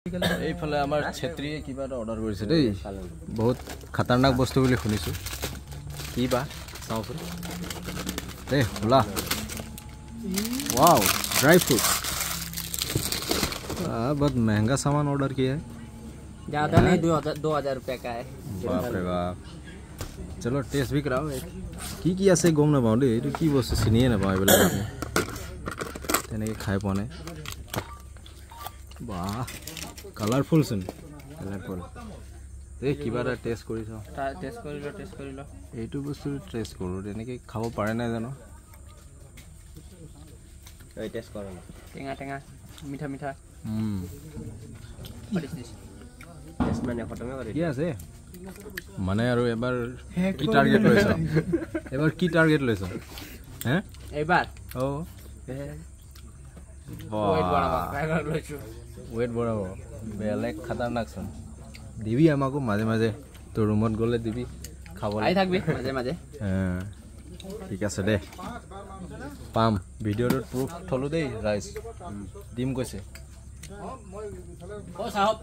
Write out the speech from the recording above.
এইফালে আমাৰ ছেত্ৰীয়ে কিবা এটা অৰ্ডাৰ কৰিছে দেই বহুত খতৰনাক বস্তু বুলি শুনিছো কি বা চাওঁচোন দেই খোলা वाओ ड्राई फ्रूट बहुत महंगा सामान ऑर्डर किया है ज्यादा नहीं 2000 रुपए का है बाप रे बाप चलो टेस्ट भी कराओ की আছে গম না পাও দেই এটো কি বস্তু চিনিয়ে না পাও এবেলা তেনেকে খাই পোৱা নাই বাহ কালাৰফুল সুন কালাৰফুল এই কিবা এটা টেষ্ট কৰিছ টেষ্ট কৰি ল এইটো বস্তু টেষ্ট কৰো তেনেকে খাব পাৰে না জানো এই টেষ্ট কৰম টেঙা মিঠা টেষ্ট মানে খতমে কৰি কি আছে মানে আৰু এবাৰ কি টাৰ্গেট লৈছ এবাৰ কি টাৰ্গেট লৈছ হে এবাৰ ও ওয়েট বড়াবা ট্ৰাই লৈছো ওয়েট বড়াবো বেলেগ খতৰনাক চোন দিবি আমাকো মাঝে মাঝে তোৰ ৰুমত গলে দিবি খাবলৈ আই থাকবি মাঝে হ্যাঁ ঠিক আছে দে পাম ভিডিওত প্রুফ থলো দেই রাইস ডিম কৈছে ও সাহেব